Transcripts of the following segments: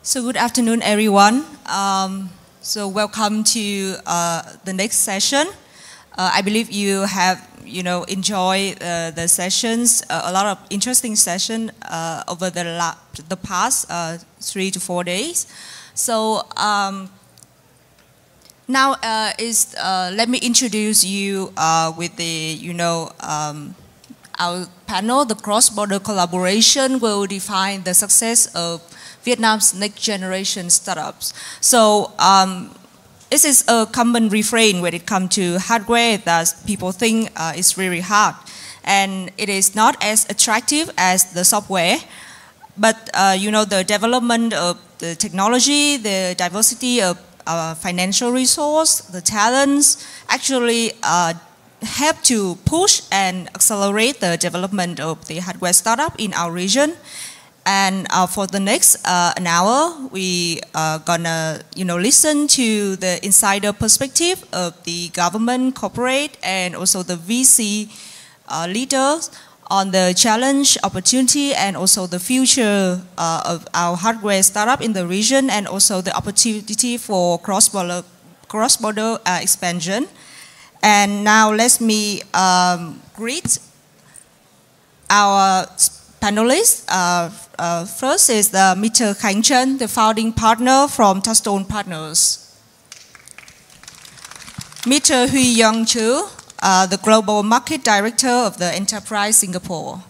So good afternoon, everyone. So welcome to the next session. I believe you have, enjoyed the sessions, a lot of interesting sessions over the past 3 to 4 days. So now let me introduce you with the, our panel. The cross-border collaboration will define the success of Vietnam's next generation startups. So this is a common refrain when it comes to hardware that people think is really hard. And it is not as attractive as the software. But, the development of the technology, the diversity of financial resource, the talents actually help to push and accelerate the development of the hardware startup in our region. And for the next an hour, we are gonna, listen to the insider perspective of the government, corporate, and also the VC leaders on the challenge, opportunity, and also the future of our hardware startup in the region, and also the opportunity for cross-border expansion. And now let me greet our panelists. First is Mr. Khánh Trân, the founding partner from Touchstone Partners. Mr. Huy Young Chu, the global market director of the Enterprise Singapore.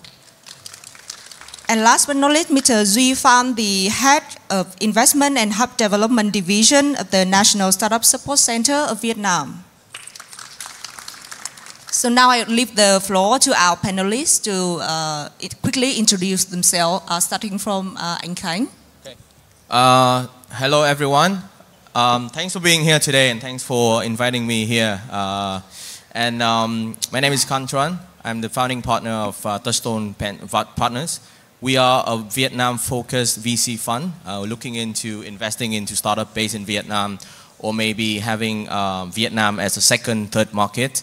And last but not least, Mr. Duy Pham, the head of investment and hub development division of the National Startup Support Center of Vietnam. So now I leave the floor to our panelists to quickly introduce themselves, starting from Anh Khánh. Okay. Hello, everyone. Thanks for being here today, and thanks for inviting me here. My name is Khánh Trân. I'm the founding partner of Touchstone Partners. We are a Vietnam-focused VC fund, looking into investing into startup based in Vietnam, or maybe having Vietnam as a second, third market.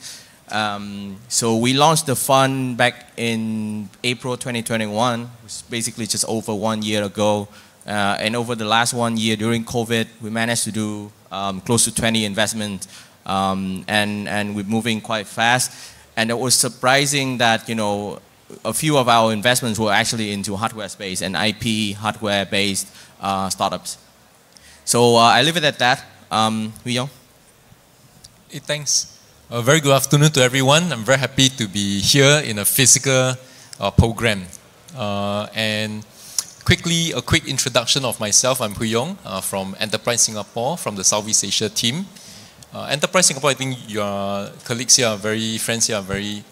So we launched the fund back in April 2021, which is basically just over 1 year ago. And over the last 1 year during COVID, we managed to do close to 20 investments, and we're moving quite fast. And it was surprising that, a few of our investments were actually into hardware space and IP hardware-based startups. So I leave it at that. Huy Young. Hey, thanks. A very good afternoon to everyone. I'm very happy to be here in a physical program. And quickly, a quick introduction of myself. I'm Huy Young from Enterprise Singapore, from the Southeast Asia team. Enterprise Singapore, I think your colleagues here friends here are very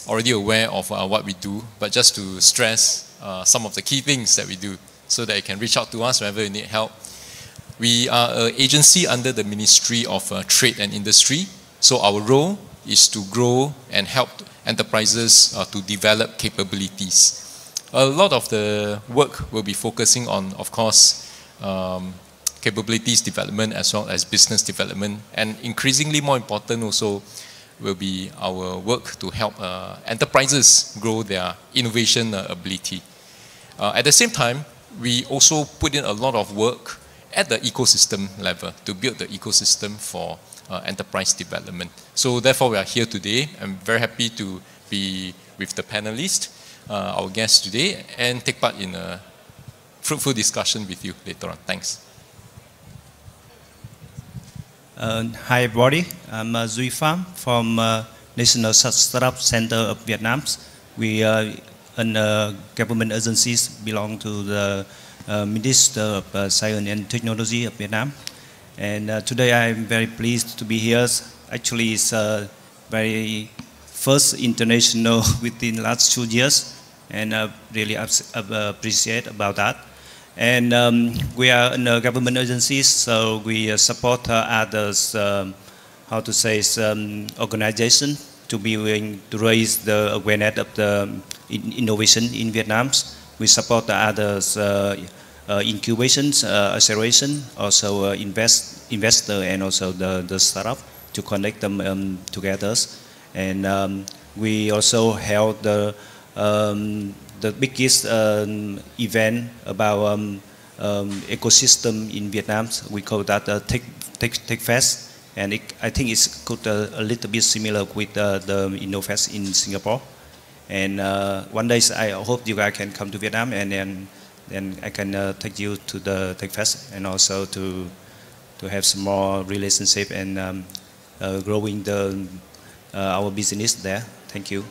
already aware of what we do. But just to stress some of the key things that we do so that you can reach out to us whenever you need help. We are an agency under the Ministry of Trade and Industry. So our role is to grow and help enterprises to develop capabilities. A lot of the work will be focusing on, of course, capabilities development as well as business development. And increasingly more important also will be our work to help enterprises grow their innovation ability. At the same time, we also put in a lot of work at the ecosystem level to build the ecosystem for enterprise development. So therefore we are here today. I'm very happy to be with the panelists, our guests today, and take part in a fruitful discussion with you later on. Thanks. Hi everybody, I'm Duy Pham from National Startup Center of Vietnam. We are government agencies belong to the Minister of Science and Technology of Vietnam. And today I'm very pleased to be here. Actually, it's very first international within the last 2 years, and I really appreciate about that. And we are in a government agencies, so we support others, organization to be willing to raise the awareness of the innovation in Vietnam. We support the others incubations, acceleration, also investor and also the startup to connect them together. And we also held the biggest event about ecosystem in Vietnam. We call that Tech Fest, and I think it's a little bit similar with the InnoFest in Singapore. And one day I hope you guys can come to Vietnam, and then I can take you to the Tech Fest, and also to have some more relationship and growing our business there. Thank you.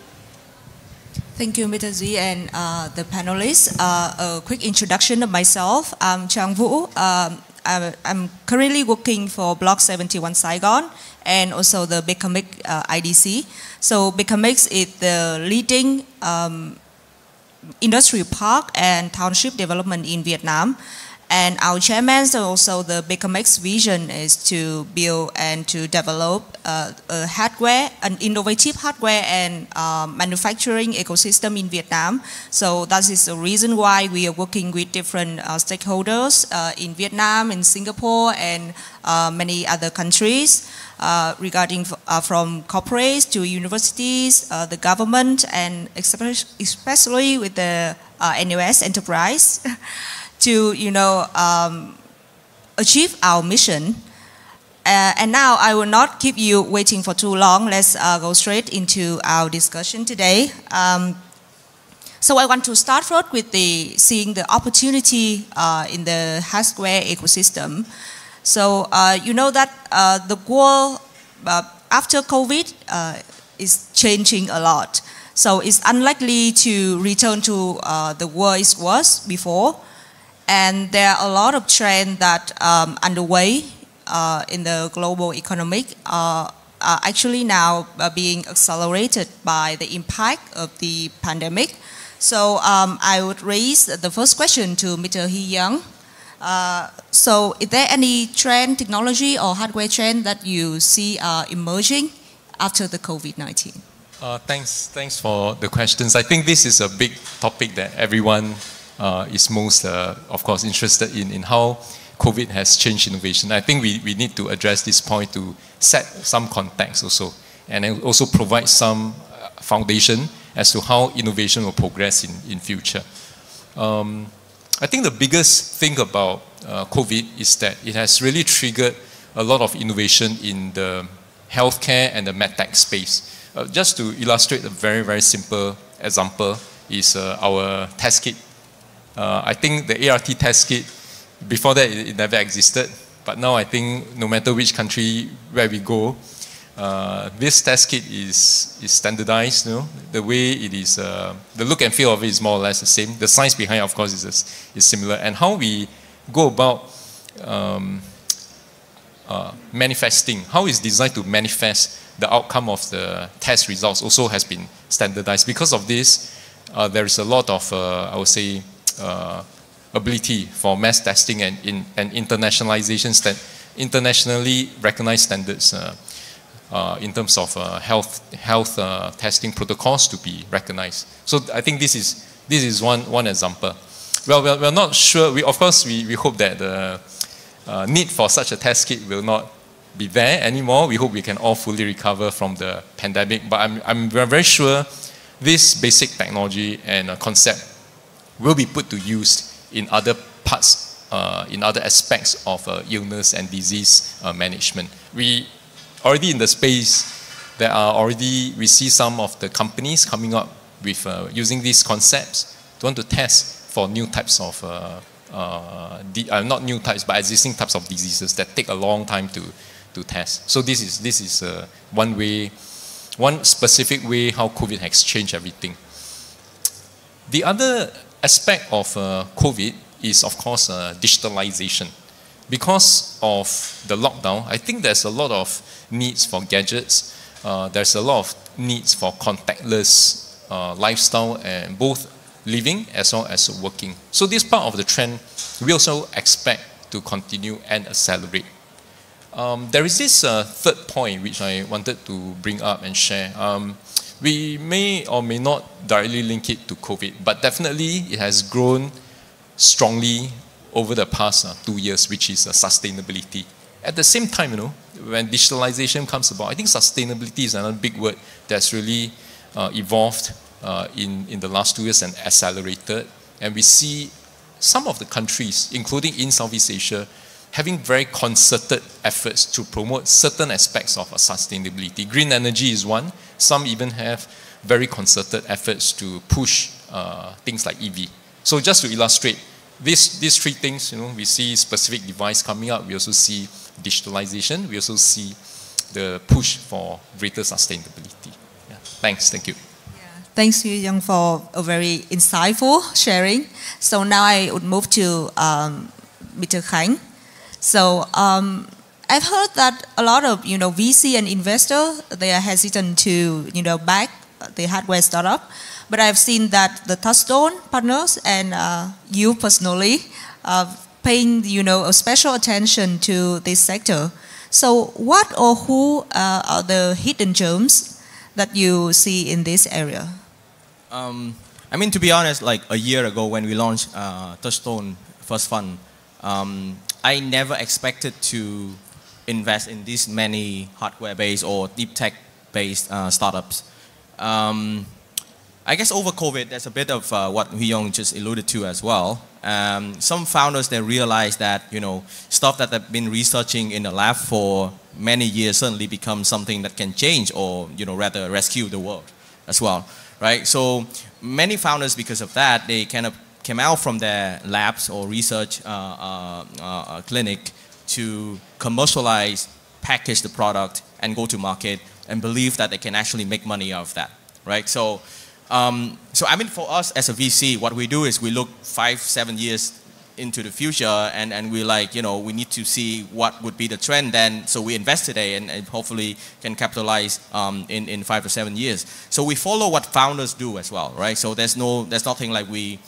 Thank you, Mr. Duy, and the panelists. A quick introduction of myself. I'm Trang Vũ. I'm currently working for Block 71 Saigon and also the Becamix IDC. So Becamix is the leading industrial park and township development in Vietnam. And our chairman, so also the Becamix vision is to build and to develop an innovative hardware and manufacturing ecosystem in Vietnam. So that is the reason why we are working with different stakeholders in Vietnam, in Singapore, and many other countries regarding from corporates to universities, the government, and especially with the NUS enterprise. To achieve our mission. And now I will not keep you waiting for too long. Let's go straight into our discussion today. So I want to start first with seeing the opportunity in the hardware ecosystem. So you know that the world after COVID is changing a lot. So it's unlikely to return to the world it was before. And there are a lot of trends that underway in the global economic are actually now being accelerated by the impact of the pandemic. So I would raise the first question to Mr. Hy Young. So is there any trend, technology or hardware trend that you see emerging after the COVID-19? Thanks for the questions. I think this is a big topic that everyone is most, of course, interested in how COVID has changed innovation. I think we need to address this point to set some context also, and also provide some foundation as to how innovation will progress in future. I think the biggest thing about COVID is that it has really triggered a lot of innovation in the healthcare and the medtech space. Just to illustrate a very, very simple example is our test kit. I think the ART test kit, before that it never existed, but now I think no matter which country where we go, this test kit is standardized. The way it is, the look and feel of it is more or less the same. The science behind it, of course, is similar. And how we go about manifesting, how it's designed to manifest the outcome of the test results also has been standardized. Because of this, there is a lot of, I would say, ability for mass testing and internationalization, internationally recognized standards in terms of health testing protocols to be recognized. So I think this is one example. Well, we're not sure. We hope that the need for such a test kit will not be there anymore. We hope we can all fully recover from the pandemic. But I'm very sure this basic technology and concept will be put to use in other parts, in other aspects of illness and disease management. We already in the space, we see some of the companies coming up with using these concepts to want to test for new types of, not new types, but existing types of diseases that take a long time to test. So this is one specific way how COVID has changed everything. The other aspect of COVID is, of course, digitalization. Because of the lockdown, I think there's a lot of needs for gadgets. There's a lot of needs for contactless lifestyle, and both living as well as working. So this part of the trend, we also expect to continue and accelerate. There is this third point which I wanted to bring up and share. We may or may not directly link it to COVID, but definitely it has grown strongly over the past 2 years, which is sustainability. At the same time, when digitalization comes about, I think sustainability is another big word that's really evolved in the last 2 years and accelerated. And we see some of the countries, including in Southeast Asia, having very concerted efforts to promote certain aspects of sustainability. Green energy is one. Some even have very concerted efforts to push things like EV. So just to illustrate, these three things, we see specific device coming up. We also see digitalization. We also see the push for greater sustainability. Yeah. Thanks. Thank you. Thanks, Yu Young, for a very insightful sharing. So now I would move to Mr. Khánh. So I've heard that a lot of VC and investor, they are hesitant to back the hardware startup, but I've seen that the Touchstone partners and you personally paying a special attention to this sector. So what or who are the hidden gems that you see in this area? I mean, to be honest, like a year ago when we launched Touchstone First Fund, I never expected to invest in this many hardware-based or deep tech-based startups. I guess over COVID, there's a bit of what Hui Yong just alluded to as well. Some founders, they realize that, stuff that they've been researching in the lab for many years suddenly becomes something that can change or, rather rescue the world as well, right? So many founders, because of that, they kind of came out from their labs or research clinic to commercialize, package the product, and go to market, and believe that they can actually make money out of that, right? So I mean, for us as a VC, what we do is we look 5-7 years into the future, and we're like, we need to see what would be the trend then, so we invest today and hopefully can capitalize in 5 to 7 years. So we follow what founders do as well, right? So there's nothing like we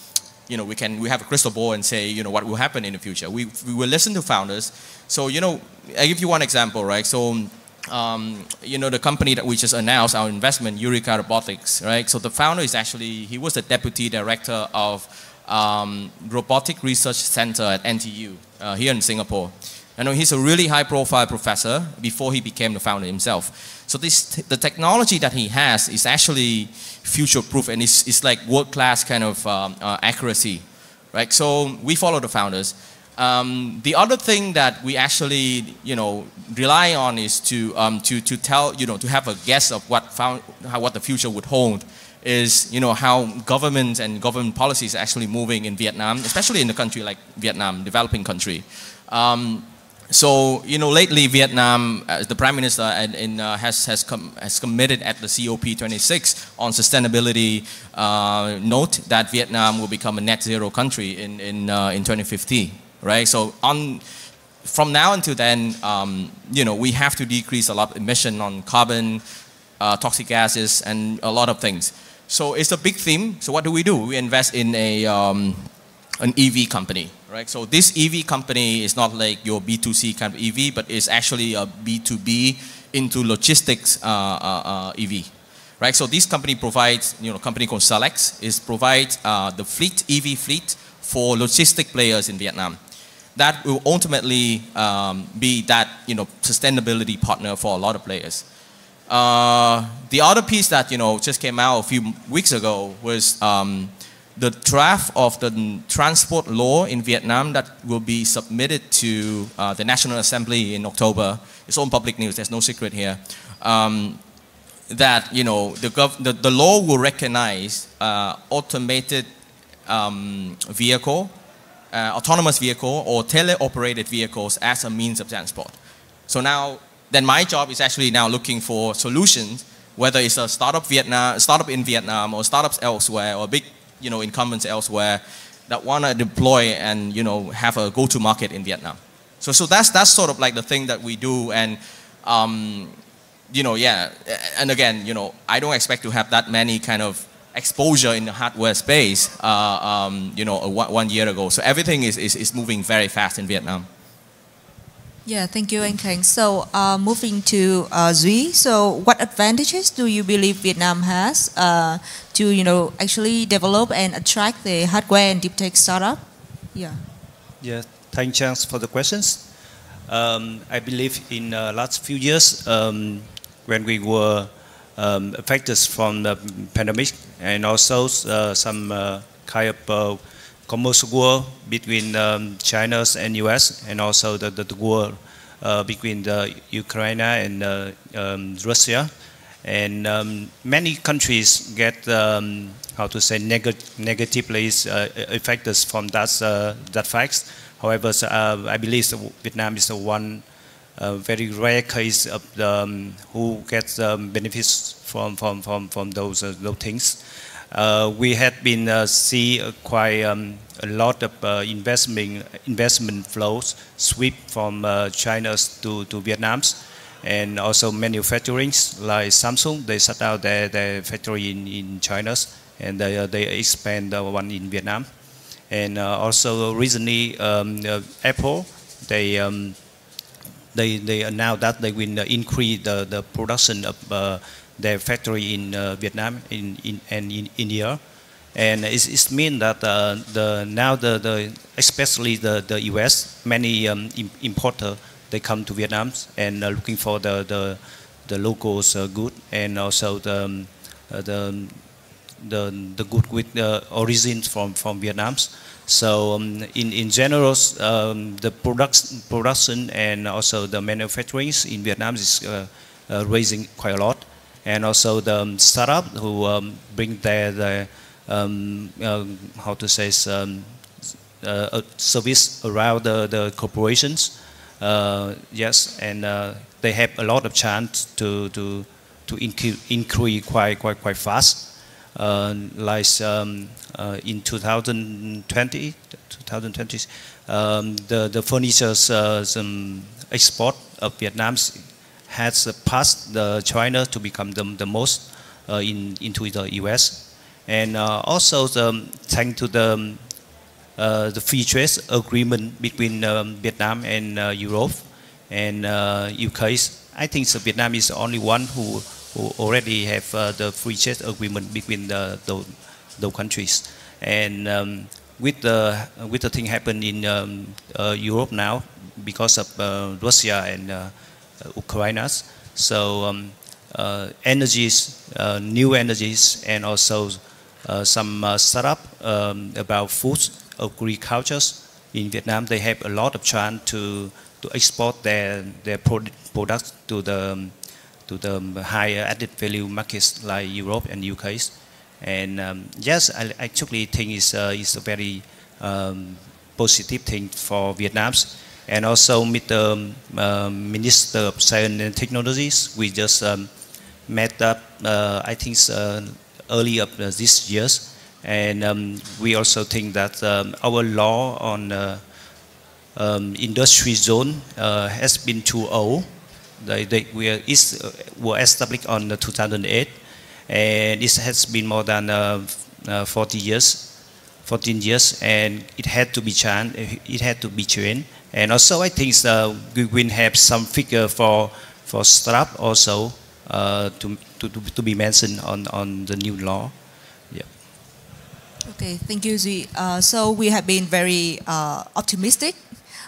have a crystal ball and say, what will happen in the future. We will listen to founders. So, I give you one example, right? So, the company that we just announced, our investment, Eureka Robotics, right? So the founder is actually, he was the deputy director of Robotic Research Center at NTU here in Singapore. He's a really high-profile professor before he became the founder himself. So the technology that he has is actually future-proof, and it's like world-class kind of accuracy, right? So we follow the founders. The other thing that we actually, rely on is to tell, to have a guess of what the future would hold, is, how governments and government policies are actually moving in Vietnam, especially in a country like Vietnam, developing country. So, lately Vietnam, the Prime Minister has committed at the COP26 on sustainability note that Vietnam will become a net zero country in 2050, right? So from now until then, we have to decrease a lot of emission on carbon, toxic gases, and a lot of things. So it's a big theme. So what do? We invest in an EV company, right? So this EV company is not like your B2C kind of EV, but it's actually a B2B into logistics EV, right? So this company provides, a company called Selex, provides the fleet, EV fleet for logistic players in Vietnam. That will ultimately be that, sustainability partner for a lot of players. The other piece that, just came out a few weeks ago was the draft of the transport law in Vietnam that will be submitted to the National Assembly in October. It's all public news, there's no secret here. That, the law will recognize automated vehicle, autonomous vehicle or teleoperated vehicles as a means of transport. So now, then my job is actually now looking for solutions, whether it's a startup in Vietnam or startups elsewhere or big incumbents elsewhere that want to deploy and have a go-to market in Vietnam. So that's sort of like the thing that we do, and yeah, and again, I don't expect to have that many kind of exposure in the hardware space 1 year ago. So everything is moving very fast in Vietnam. Yeah, thank you, Anh Khánh. So moving to Duy, so what advantages do you believe Vietnam has to actually develop and attract the hardware and deep tech startup? Yeah. Yeah, thanks Chance for the questions. I believe in the last few years when we were affected from the pandemic and also some kind of commercial war between China and US, and also the war between Ukraine and Russia. And many countries get, how to say, negatively affected from that fact. However, I believe Vietnam is the one very rare case of who gets benefits from those things. We had been see quite a lot of investment flows sweep from China to Vietnam, and also manufacturing like Samsung. They shut down their factory in China, and they expand the one in Vietnam. And also recently, Apple they announced that they will increase the production of their factory in Vietnam and in India, and it means that now especially the US, many importers, they come to Vietnam and looking for the locals good, and also the good with the origins from Vietnam. So in general, the production and also the manufacturing in Vietnam is raising quite a lot, and also the startup who bring their how to say service around the corporations. Yes, and they have a lot of chance to increase quite fast. Like in 2020, the furniture export of Vietnam has passed China to become the most into the US, and also thanks to the free trade agreement between Vietnam and Europe and UK. I think Vietnam is the only one who already have the free trade agreement between those countries. And with the thing happened in Europe now because of Russia and Ukraine, so energies, new energies, and also some startup about food agriculture in Vietnam. They have a lot of chance to export their products to the higher added value markets like Europe and UK. And yes, I actually think it's a very positive thing for Vietnam. And also with the Minister of Science and Technologies, we just met up, I think early of this year. And we also think that our law on industry zone has been too old. They were established on 2008, and it has been more than 14 years, and it had to be changed. It had to be changed. And also, I think we will have some figure for startup also to be mentioned on the new law. Yeah. Okay, thank you, Duy. So we have been very optimistic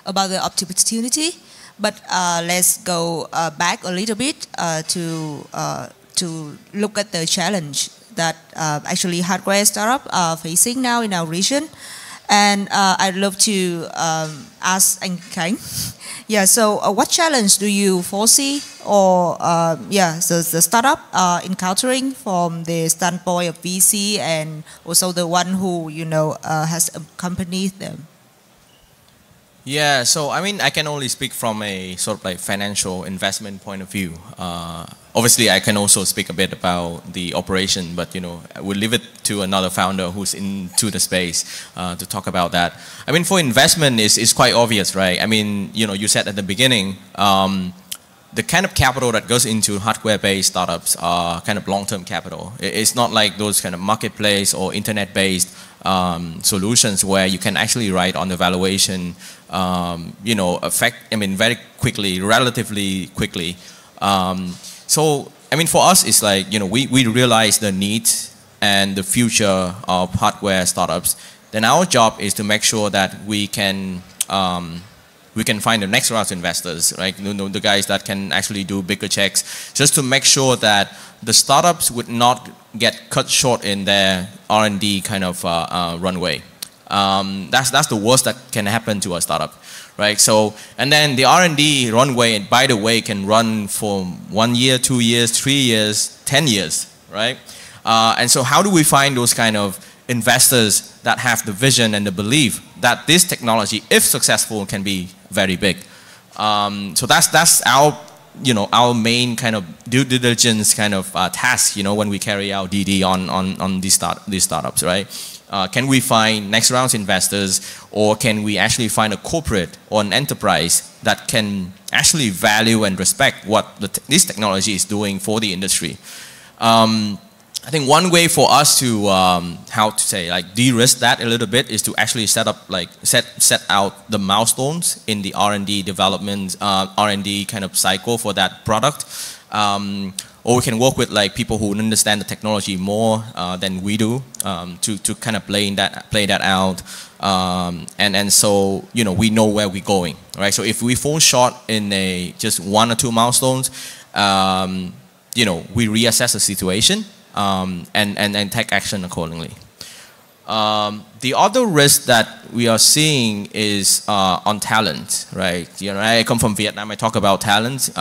about the opportunity, but let's go back a little bit to look at the challenge that actually hardware startup are facing now in our region. And I'd love to ask anh Khánh. Yeah, so what challenge do you foresee, or the startup encountering from the standpoint of VC and also the one who has accompanied them? Yeah, so I mean, I can only speak from a sort of like financial investment point of view. Obviously, I can also speak a bit about the operation, but I will leave it to another founder who's into the space to talk about that. I mean, for investment, is quite obvious, right? I mean, you said at the beginning, the kind of capital that goes into hardware-based startups are kind of long-term capital. It's not like those kind of marketplace or internet-based solutions where you can actually write on the valuation, very quickly, relatively quickly. So, I mean, for us, it's like, we realize the needs and the future of hardware startups. Then our job is to make sure that we can find the next round of investors, right? The guys that can actually do bigger checks, just to make sure that the startups would not get cut short in their R&D kind of runway. That's the worst that can happen to a startup, right? So, and then the R&D runway, and by the way, can run for 1 year, 2 years, 3 years, 10 years, right? And so how do we find those kind of investors that have the vision and the belief that this technology, if successful, can be very big? So that's our, our main kind of due diligence kind of task, when we carry out DD on these startups, right? Can we find next round's investors, or can we actually find a corporate or an enterprise that can actually value and respect what this technology is doing for the industry? I think one way for us to, de-risk that a little bit is to actually set out the milestones in the R&D development, R&D kind of cycle for that product. Or we can work with people who understand the technology more than we do to kind of play that out. And so, we know where we're going, right? So if we fall short in just 1 or 2 milestones, we reassess the situation. And take action accordingly. The other risk that we are seeing is on talent, right? I come from Vietnam. I talk about talent.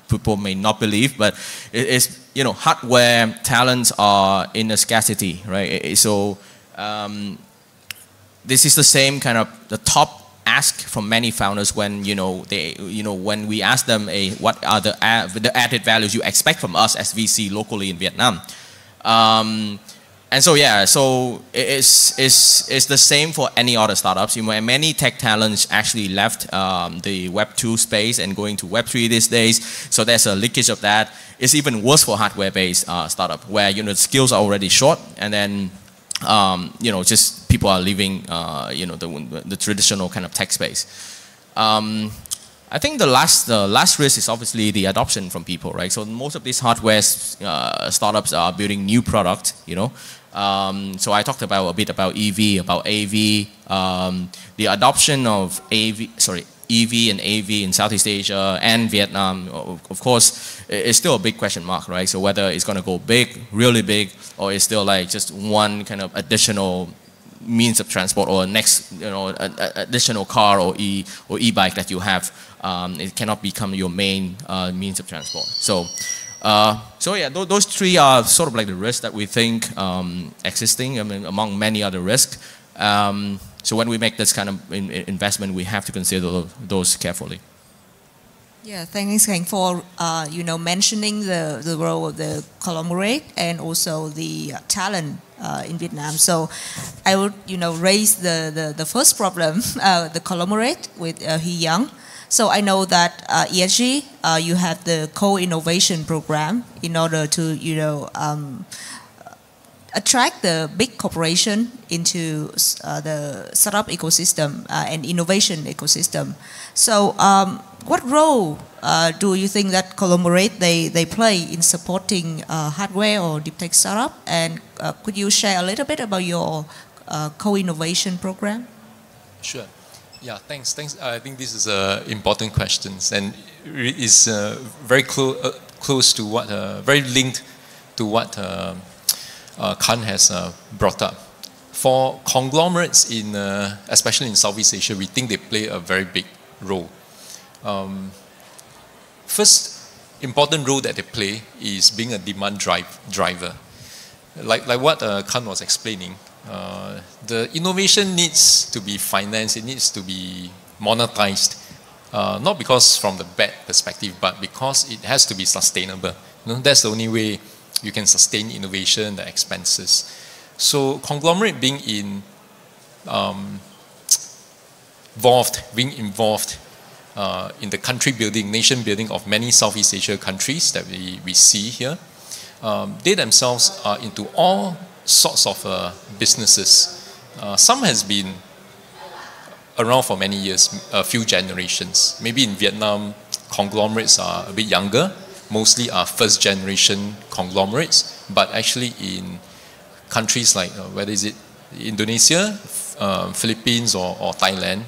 People may not believe, but it's hardware talents are in a scarcity, right? So this is the same kind of the top ask from many founders when when we ask them what are the added values you expect from us as VC locally in Vietnam, and so so it's the same for any other startups. Many tech talents actually left the Web 2 space and going to Web 3 these days. So there's a leakage of that. It's even worse for hardware-based startup where the skills are already short, and then just people are leaving, the traditional kind of tech space. I think the last risk is obviously the adoption from people, right? So most of these hardware startups are building new product, So I talked a bit about EV, about AV, the adoption of EV and AV in Southeast Asia and Vietnam, of course, is still a big question mark, right? So whether it's going to go big, really big, or it's still just one kind of additional means of transport, or next, additional car or e-bike that you have, it cannot become your main means of transport. So those 3 are sort of the risks that we think existing, among many other risks. So when we make this kind of investment, we have to consider those carefully. Yeah, thanks Khánh for mentioning the role of the conglomerate and also the talent in Vietnam. So I would raise the first problem, the conglomerate with Hy Young. So I know that ESG, you have the co-innovation program in order to attract the big corporation into the startup ecosystem and innovation ecosystem. So what role do you think that conglomerate they play in supporting hardware or deep tech startup? And could you share a little bit about your co-innovation program? Sure. Yeah, thanks. I think this is important questions, and is very close to what, very linked to what Khan has brought up. For conglomerates especially in Southeast Asia, we think they play a very big role. First important role that they play is being a demand driver. Like what Khan was explaining, the innovation needs to be financed, it needs to be monetized, not because from the bad perspective, but because it has to be sustainable. That's the only way you can sustain innovation, the expenses. So conglomerate being involved in the country building, nation building of many Southeast Asia countries that we see here, they themselves are into all sorts of businesses. Some has been around for many years, a few generations. Maybe in Vietnam, conglomerates are a bit younger, mostly are first generation conglomerates, but actually in countries like, whether is it Indonesia, Philippines or Thailand,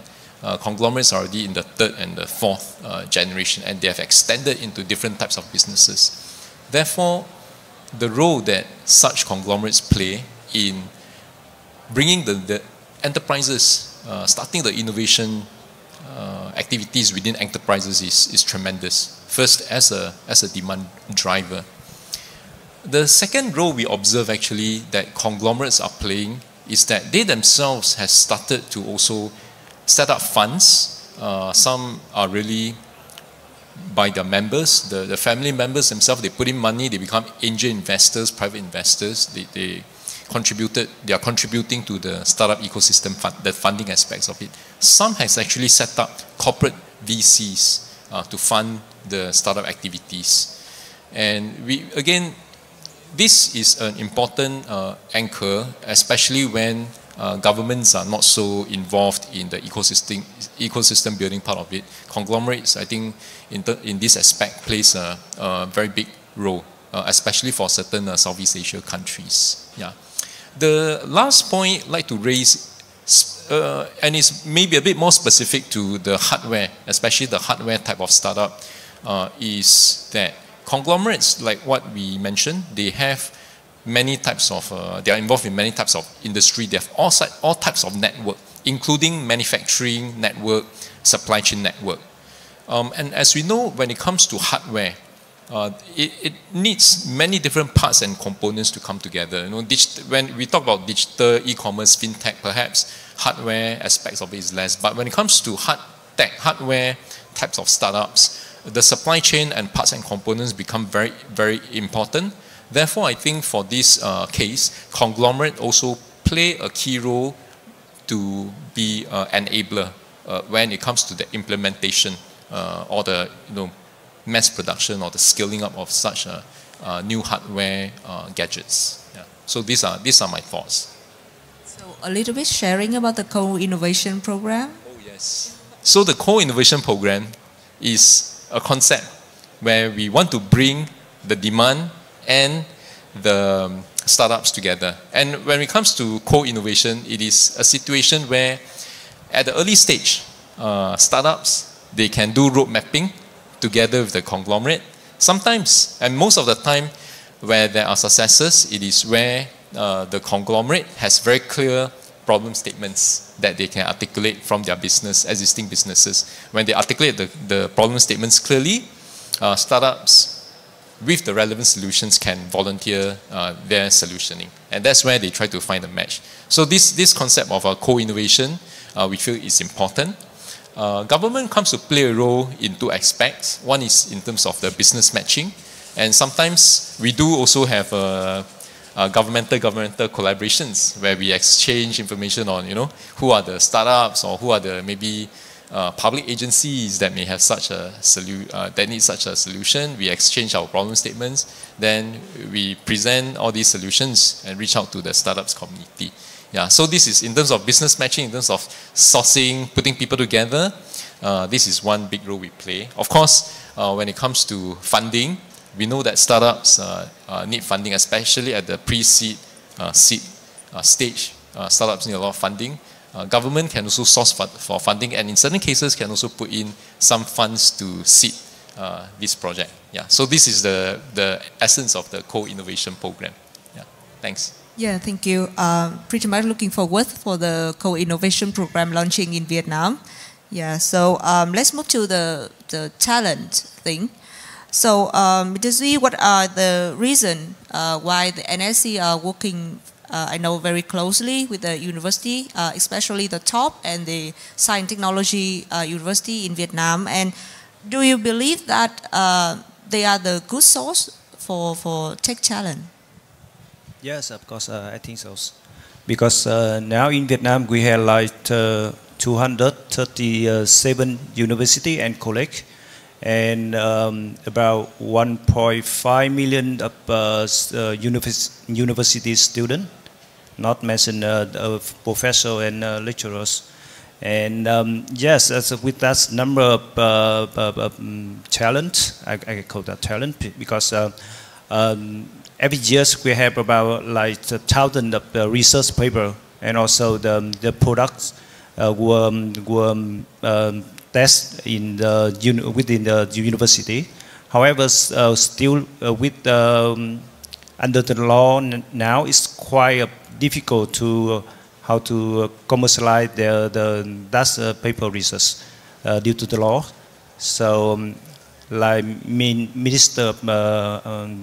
conglomerates are already in the 3rd and the 4th generation, and they have extended into different types of businesses. Therefore, the role that such conglomerates play in bringing the enterprises, starting the innovation activities within enterprises is tremendous. First, as a demand driver. The second role we observe actually that conglomerates are playing is that they themselves have started to also set up funds. Some are really by their members, the family members themselves, they put in money, they become angel investors, private investors, they are contributing to the startup ecosystem, the funding aspects of it. Some has actually set up corporate VCs to fund the startup activities. And again, this is an important anchor, especially when governments are not so involved in the ecosystem building part of it. Conglomerates, I think, in this aspect, plays a very big role, especially for certain Southeast Asia countries. Yeah. The last point I'd like to raise, and it's maybe a bit more specific to the hardware, especially the hardware type of startup, is that conglomerates, like what we mentioned, they have many types of, they are involved in many types of industry. They have all types of network, including manufacturing network, supply chain network. And as we know, when it comes to hardware, it needs many different parts and components to come together. You know, when we talk about digital, e-commerce, fintech, perhaps hardware aspects of it is less. But when it comes to hardware types of startups, the supply chain and parts and components become very, very important. Therefore, I think for this case, conglomerate also play a key role to be an enabler when it comes to the implementation or the mass production or the scaling up of such new hardware gadgets. Yeah. So these are my thoughts. So a little bit sharing about the co-innovation program. Oh yes. So the co-innovation program is a concept where we want to bring the demand and the startups together. And when it comes to co-innovation, it is a situation where at the early stage, startups, they can do road mapping together with the conglomerate. Sometimes, and most of the time, where there are successes, it is where the conglomerate has very clear problem statements that they can articulate from their existing businesses. When they articulate the problem statements clearly, startups with the relevant solutions can volunteer their solutioning. And that's where they try to find a match. So this concept of co-innovation, we feel is important. Government comes to play a role in two aspects. One is in terms of the business matching. And sometimes we do also have governmental collaborations where we exchange information on, who are the startups or who are the maybe public agencies that may have such a that need such a solution. We exchange our problem statements, then we present all these solutions and reach out to the startups community. Yeah, so this is in terms of business matching, in terms of sourcing, putting people together. This is one big role we play. Of course, when it comes to funding, we know that startups need funding, especially at the pre-seed, seed stage. Startups need a lot of funding. Government can also source for funding, and in certain cases can also put in some funds to seed this project. Yeah, so this is the essence of the co-innovation program. Yeah, thanks. Yeah, thank you. Pretty much looking forward for the co-innovation program launching in Vietnam. Yeah, so let's move to the talent thing. So, Mr. Duy, what are the reasons why the NSC are working, I know, very closely with the university, especially the top and the Science Technology University in Vietnam? And do you believe that they are the good source for tech talent? Yes, of course, I think so. Because now in Vietnam, we have like 237 university and college, and about 1.5 million of university students, not mention professors and lecturers. And yes, with that number of talent, I call that talent, because every year we have about like 1,000 of research paper, and also the products were test in within the university. However, still with under the law now, it's quite difficult to how to commercialize that paper research due to the law. So, like Minister of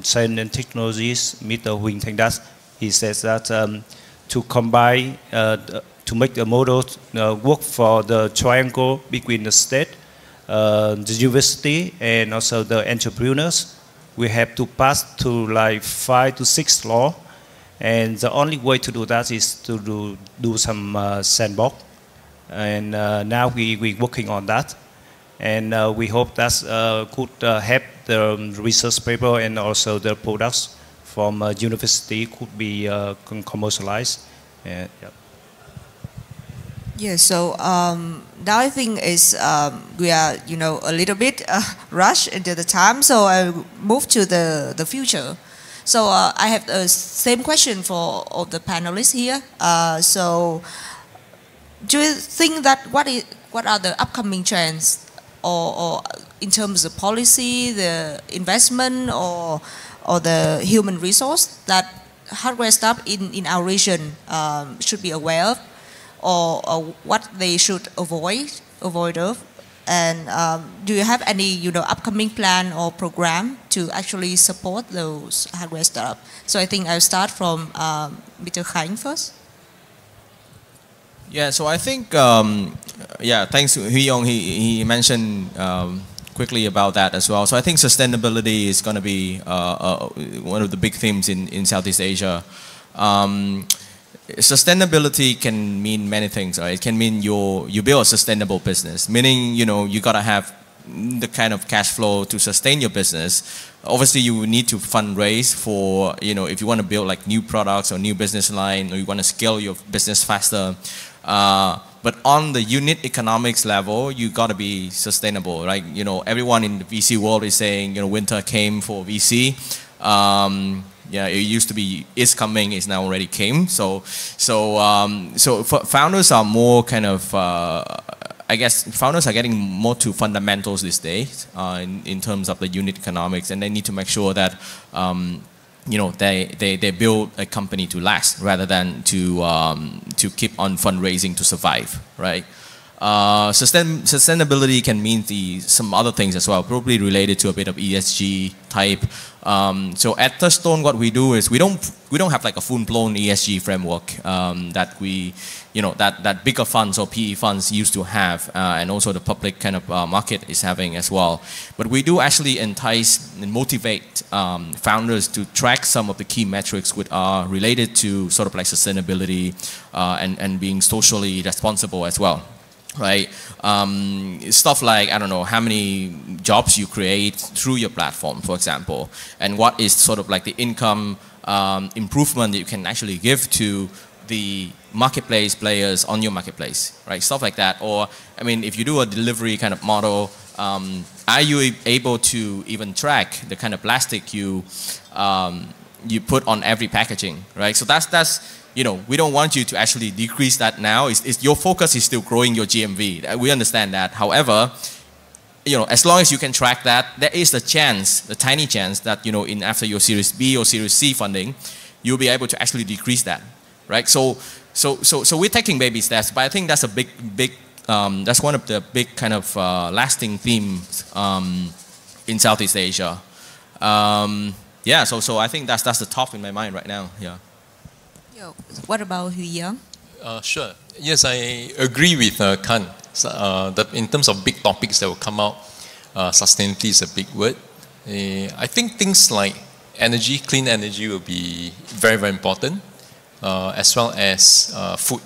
Science and Technologies, Mr. Huỳnh Thanh Đắc, he says that to combine, to make the model work for the triangle between the state, the university, and also the entrepreneurs, we have to pass to like 5 to 6 laws. And the only way to do that is to do some sandbox. And now we're working on that. And we hope that could help the research paper and also the products from university could be commercialized. Yeah. Yeah, so now I think is we are, you know, a little bit rushed into the time, so I move to the future. So I have the same question for all the panelists here. So do you think that what are the upcoming trends or in terms of policy, the investment or the human resource that hardware startup in our region should be aware of, or what they should avoid of? And do you have any, you know, upcoming plan or program to actually support those hardware startups? So I think I'll start from Mr. Khánh first. Yeah, so I think, yeah, thanks to Huy Yong, he mentioned quickly about that as well. So I think sustainability is going to be one of the big themes in Southeast Asia. Sustainability can mean many things, right? It can mean you build a sustainable business, meaning, you know, you got to have the kind of cash flow to sustain your business. Obviously, you need to fundraise for, you know, if you want to build like new products or new business line, or you want to scale your business faster. But on the unit economics level, you got to be sustainable, right? You know, everyone in the VC world is saying, you know, winter came for VC. Yeah, it used to be is coming, is now already came. So founders are more kind of, I guess founders are getting more to fundamentals these days in terms of the unit economics, and they need to make sure that you know, they build a company to last rather than to keep on fundraising to survive, right? Sustainability can mean some other things as well, probably related to a bit of ESG type. So at Touchstone, what we do is we don't have like a full-blown ESG framework that we, you know, that bigger funds or PE funds used to have, and also the public kind of market is having as well. But we do actually entice and motivate founders to track some of the key metrics which are related to sort of like sustainability and being socially responsible as well. Right, stuff like, I don't know, how many jobs you create through your platform, for example, and what is sort of like the income improvement that you can actually give to the marketplace players on your marketplace, right? Stuff like that. Or, I mean, if you do a delivery kind of model, are you able to even track the kind of plastic you put on every packaging, right? So that's you know, we don't want you to actually decrease that now. Your focus is still growing your GMV. We understand that. However, you know, as long as you can track that, there is the chance, the tiny chance that, you know, after your Series B or Series C funding, you'll be able to actually decrease that, right? So we're taking baby steps, but I think that's a big, that's one of the big kind of lasting themes in Southeast Asia. Yeah, so I think that's the top in my mind right now. Yeah. What about Huy Yong? Sure. Yes, I agree with Khan. In terms of big topics that will come out, sustainability is a big word. I think things like energy, clean energy will be very, very important, as well as food.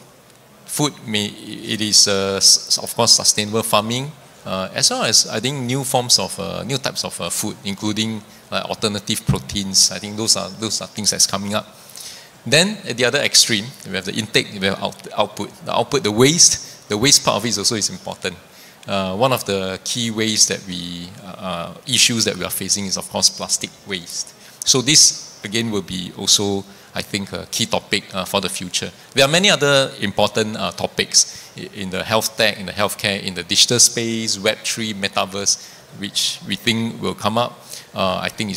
Food, it is of course sustainable farming, as well as I think new forms of, new types of food, including alternative proteins. I think those are things that's coming up. Then at the other extreme, we have the intake, we have output. The output, the waste part of it also is important. One of the key waste that issues that we are facing is of course plastic waste. So this again will be also, I think, a key topic for the future. There are many other important topics in the health tech, in the healthcare, in the digital space, Web3, Metaverse, which we think will come up. I think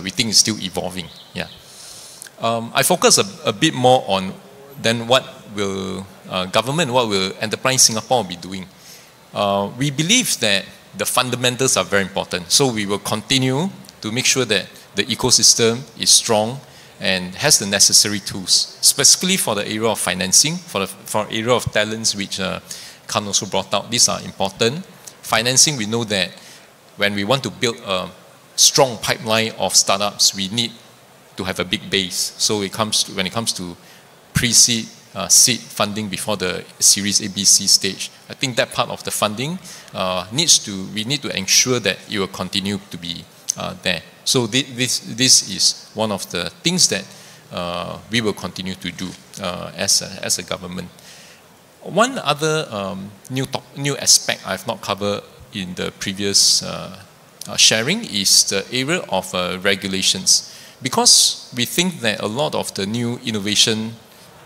we think it's still evolving. Yeah. I focus a bit more on then what will government, what will Enterprise Singapore be doing? We believe that the fundamentals are very important. So we will continue to make sure that the ecosystem is strong and has the necessary tools, specifically for the area of financing, for area of talents, which Khan also brought out. These are important. Financing, we know that when we want to build a strong pipeline of startups, we need to have a big base. So when it comes to pre-seed, seed funding before the Series ABC stage, I think that part of the funding we need to ensure that it will continue to be there. So this is one of the things that we will continue to do as a government. One other new aspect I have not covered in the previous sharing is the area of regulations. Because we think that a lot of the new innovation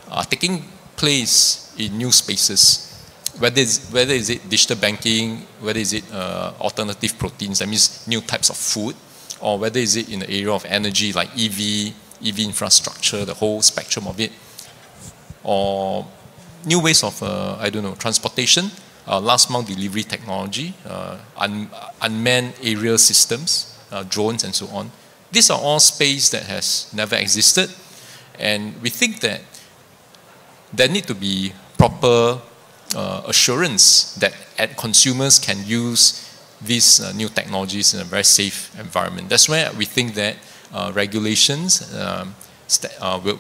are taking place in new spaces, whether is it digital banking, whether is it alternative proteins, that means new types of food, or whether is it in the area of energy like EV infrastructure, the whole spectrum of it, or new ways of, I don't know, transportation, last mile delivery technology, unmanned aerial systems, drones and so on. These are all space that has never existed, and we think that there need to be proper assurance that consumers can use these new technologies in a very safe environment. That's where we think that regulations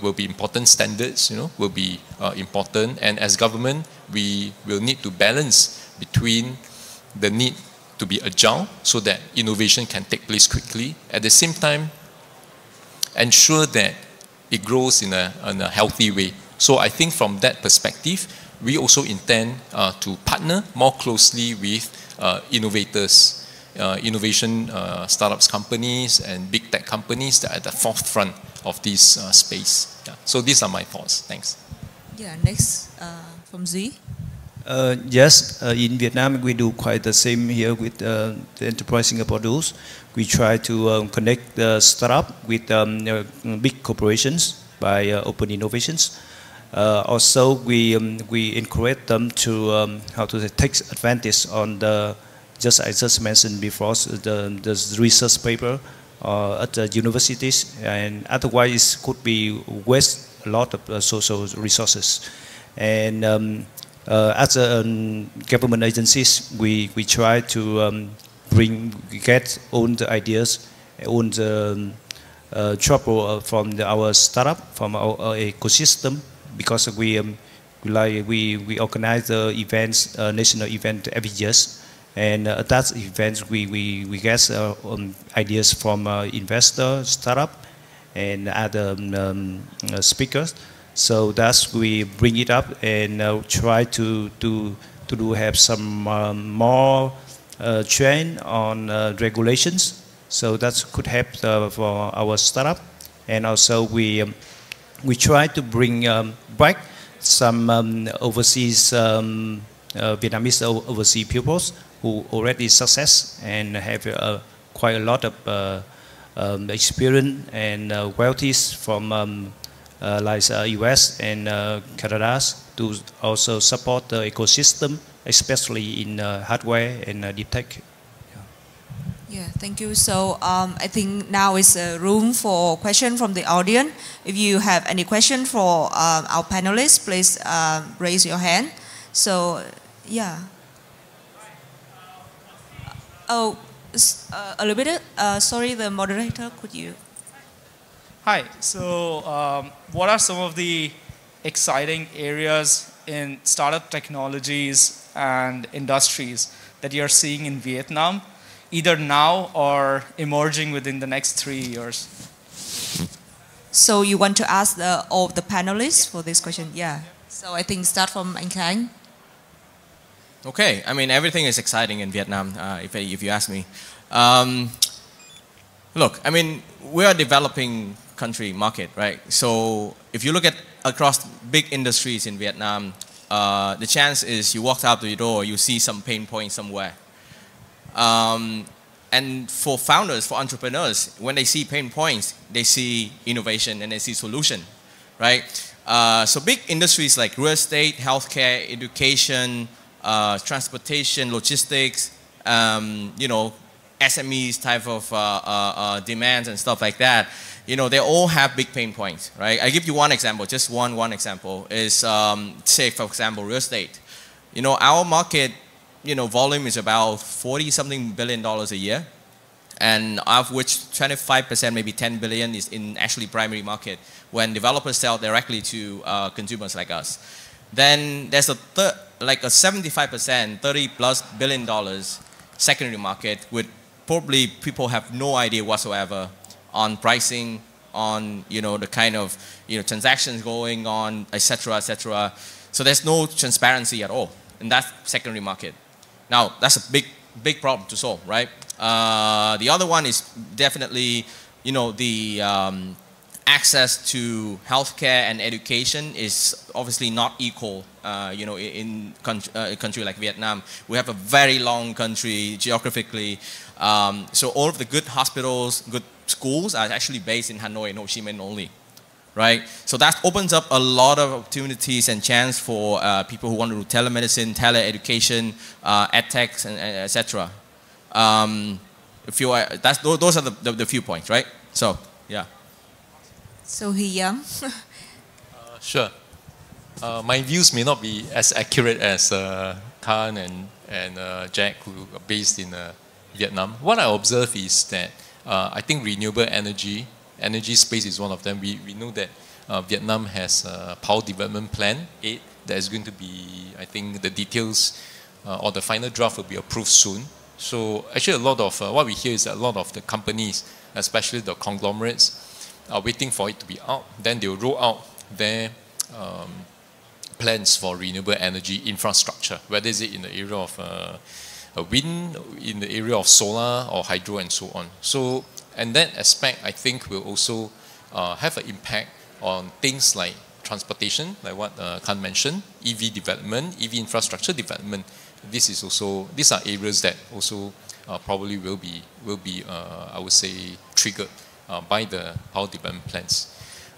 will be important, standards will be important, and as government we will need to balance between the need to be agile so that innovation can take place quickly, at the same time ensure that it grows in a healthy way. So I think from that perspective, we also intend to partner more closely with innovators, innovation startups companies and big tech companies that are at the forefront of this space. Yeah. So these are my thoughts. Thanks. Yeah, next from Z. Yes, in Vietnam we do quite the same here with the Enterprise Singapore does. We try to connect the startup with big corporations by open innovations. Also, we encourage them to take advantage on the, just I just mentioned before, the research paper at the universities, and otherwise could be waste a lot of social resources. And as government agencies, we try to get all the ideas, all the trouble from our startup, from our ecosystem, because we organize the events, national event every year, and at that event we get ideas from investors, startup, and other speakers. So that's we bring it up and try to have some more train on regulations. So that could help for our startup, and also we try to bring back some overseas Vietnamese overseas pupils who already success and have quite a lot of experience and wealthies from like US and Canada to also support the ecosystem, especially in hardware and deep tech. Yeah, thank you. So I think now is a room for question from the audience. If you have any question for our panelists, please raise your hand. So yeah. Oh, a little bit. Sorry, the moderator, could you? Hi. So what are some of the exciting areas in startup technologies and industries that you're seeing in Vietnam, either now or emerging within the next 3 years? So you want to ask all the panelists for this question? Yeah. So I think start from Anh Khánh. Okay, I mean everything is exciting in Vietnam, if you ask me. Look, I mean we are a developing country market, right? So if you look at across big industries in Vietnam, the chance is you walk out the door, you see some pain point somewhere. And for founders, for entrepreneurs, when they see pain points, they see innovation and they see solution, right? So big industries like real estate, healthcare, education, transportation, logistics, you know, SMEs type of demands and stuff like that, you know, they all have big pain points, right? I give you one example, just one example is, say for example, real estate. You know, our market, you know, volume is about $40-something billion a year, and of which 25%, maybe 10 billion, is in actually primary market when developers sell directly to consumers like us. Then there's like a 75%, $30+ billion secondary market with probably people have no idea whatsoever on pricing, on, you know, the kind of, you know, transactions going on, etc., etc. So there's no transparency at all in that secondary market. Now that's a big problem to solve, right? The other one is definitely, you know, the access to healthcare and education is obviously not equal, you know, in a country like Vietnam. We have a very long country geographically, so all of the good hospitals, good schools are actually based in Hanoi and Ho Chi Minh only, right? So that opens up a lot of opportunities and chance for people who want to do telemedicine, tele-education, edtech, and etc. Those are the few points, right? So, yeah. So Hee Young. Sure. My views may not be as accurate as Khan and Jack, who are based in Vietnam. What I observe is that I think renewable energy space is one of them. We know that Vietnam has a Power Development Plan 8 that is going to be, I think the details or the final draft will be approved soon. So actually a lot of, what we hear is that a lot of the companies, especially the conglomerates, are waiting for it to be out. Then they will roll out their plans for renewable energy infrastructure, whether is it in the area of wind, in the area of solar or hydro and so on. So, and that aspect I think will also have an impact on things like transportation, like what Khan mentioned, EV development, EV infrastructure development. This is also, these are areas that also probably will be I would say triggered by the power development plans.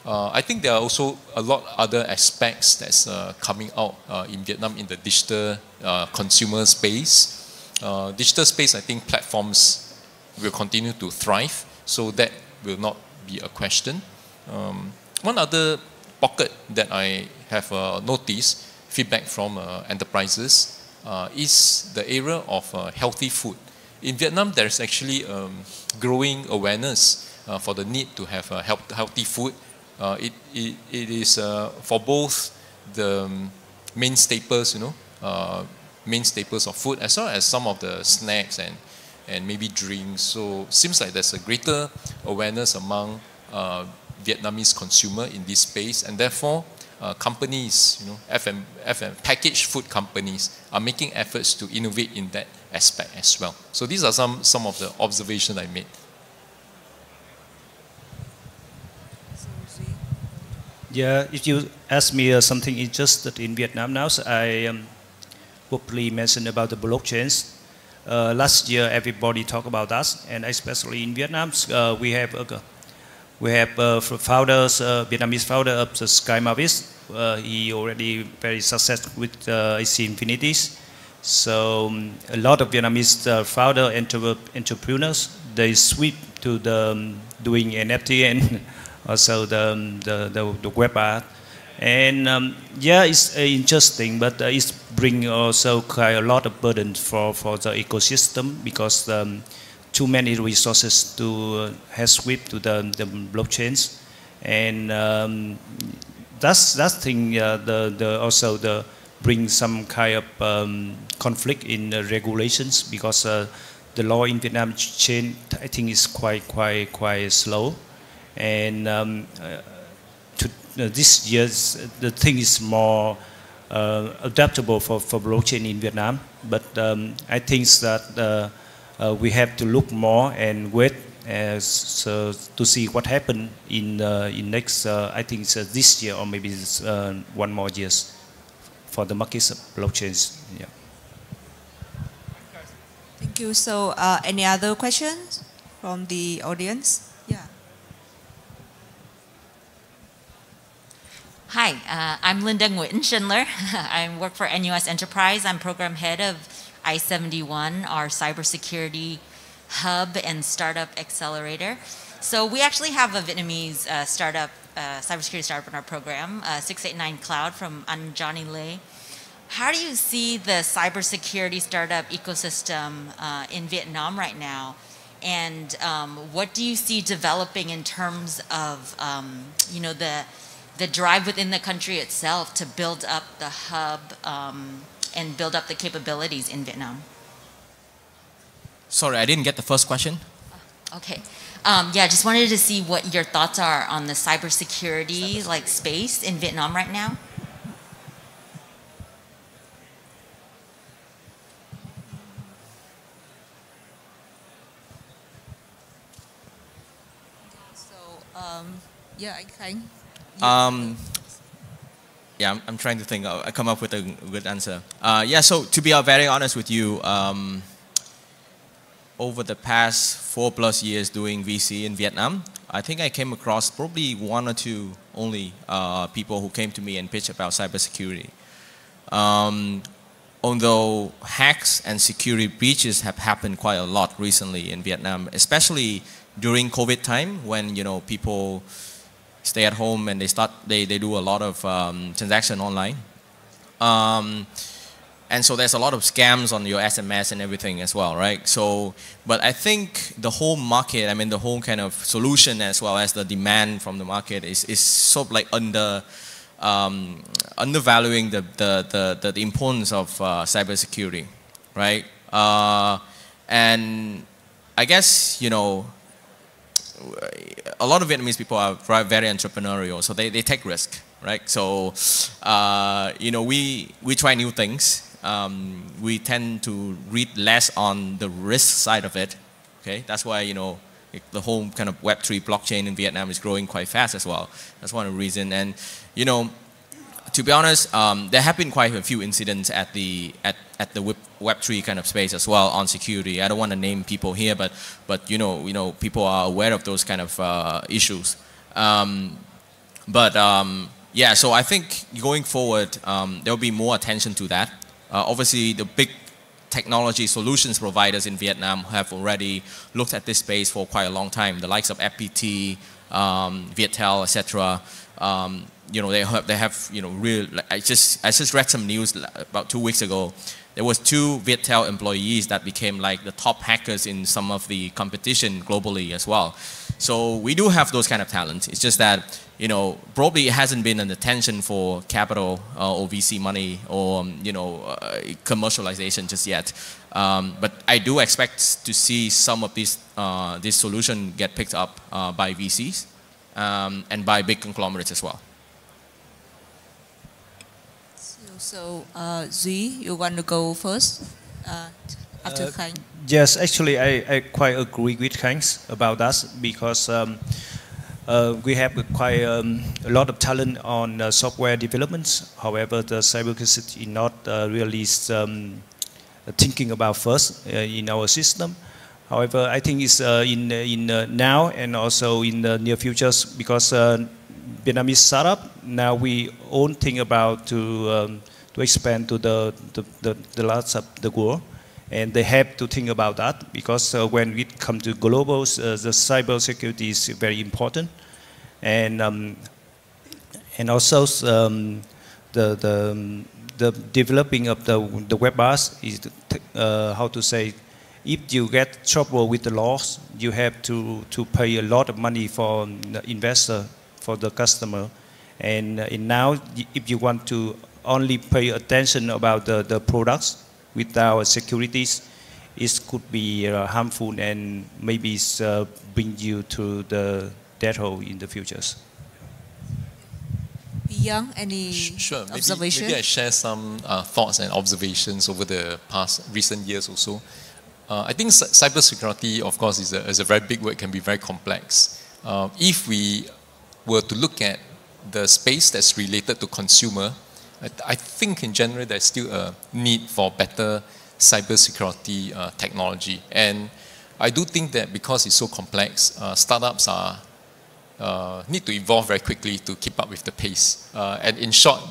I think there are also a lot other aspects that's coming out in Vietnam in the digital consumer space. Digital space, I think platforms will continue to thrive, so that will not be a question. One other pocket that I have noticed, feedback from enterprises, is the area of healthy food. In Vietnam, there's actually growing awareness for the need to have healthy food. It is for both the main staples, you know, main staples of food, as well as some of the snacks and maybe drinks. So seems like there's a greater awareness among Vietnamese consumer in this space, and therefore companies, you know, FM packaged food companies are making efforts to innovate in that aspect as well. So these are some of the observations I made. Yeah, if you ask me something interested in Vietnam now, so I probably mentioned about the blockchains. Last year, everybody talked about that, and especially in Vietnam, we have founders, Vietnamese founder of the Sky Mavis. He already very successful with AC Infinities. So a lot of Vietnamese founder entrepreneurs, they switch to the doing NFT and also the web art. And yeah, it's interesting, but it's bring also quite a lot of burden for the ecosystem, because too many resources to have sweep to the blockchains, and that's thing also the bring some kind of conflict in the regulations, because the law in Vietnam change, I think, is quite slow, and this year the thing is more adaptable for blockchain in Vietnam, but I think that we have to look more and wait so to see what happened in next, I think it's this year or maybe one more years for the markets of blockchains. Yeah. Thank you. So any other questions from the audience? Yeah. Hi, I'm Linda Nguyen Schindler. I work for NUS Enterprise. I'm program head of I-71, our cybersecurity hub and startup accelerator. So we actually have a Vietnamese cybersecurity startup in our program, 689 Cloud from Anjani Lê. How do you see the cybersecurity startup ecosystem in Vietnam right now? And what do you see developing in terms of, you know, the drive within the country itself to build up the hub and build up the capabilities in Vietnam? Sorry, I didn't get the first question. Okay. Yeah, just wanted to see what your thoughts are on the cybersecurity space in Vietnam right now. Yeah, I can. Yeah, I'm trying to think. I come up with a good answer. Yeah, so to be very honest with you, over the past 4+ years doing VC in Vietnam, I think I came across probably one or two only people who came to me and pitched about cybersecurity. Although hacks and security breaches have happened quite a lot recently in Vietnam, especially during COVID time when people stay at home and they do a lot of transaction online. And so there's a lot of scams on your SMS and everything as well, right? So, but I think the whole market, I mean the whole kind of solution as well as the demand from the market is sort of like undervaluing the importance of cybersecurity, right? And I guess, a lot of Vietnamese people are very entrepreneurial, so they take risk, right? So, we try new things. We tend to read less on the risk side of it, okay? That's why, the whole kind of Web3 blockchain in Vietnam is growing quite fast as well. That's one of the reasons. And, to be honest, there have been quite a few incidents at the Web3 kind of space as well on security. I don't want to name people here, but people are aware of those kind of issues. Yeah, so I think going forward, there will be more attention to that. Obviously, the big technology solutions providers in Vietnam have already looked at this space for quite a long time. The likes of FPT, Viettel, etc. They have real. I just read some news about 2 weeks ago. There was 2 Viettel employees that became like the top hackers in some of the competition globally as well. So we do have those kind of talents. It's just that probably it hasn't been an attention for capital or VC money or commercialization just yet. But I do expect to see some of this solution get picked up by VCs and by big conglomerates as well. So, Duy, you want to go first after Khanh? Yes, actually, I quite agree with Khanh about that because we have quite a lot of talent on software development. However, the cybersecurity is not really thinking about first in our system. However, I think it's in now and also in the near future because Vietnamese startup now we all think about to expand to the rest of the world, and they have to think about that because when we come to global, the cyber security is very important, and also the developing of the web apps is how to say. If you get trouble with the laws, you have to pay a lot of money for the investor, for the customer. And now, if you want to only pay attention about the products without securities, it could be harmful and maybe bring you to the death hole in the futures. Young, any observation? Maybe I share some thoughts and observations over the recent years or so. I think cybersecurity, of course, is a very big word, can be very complex. If we were to look at the space that's related to consumer, I think in general there's still a need for better cybersecurity technology. And I do think that because it's so complex, startups are need to evolve very quickly to keep up with the pace. And in short,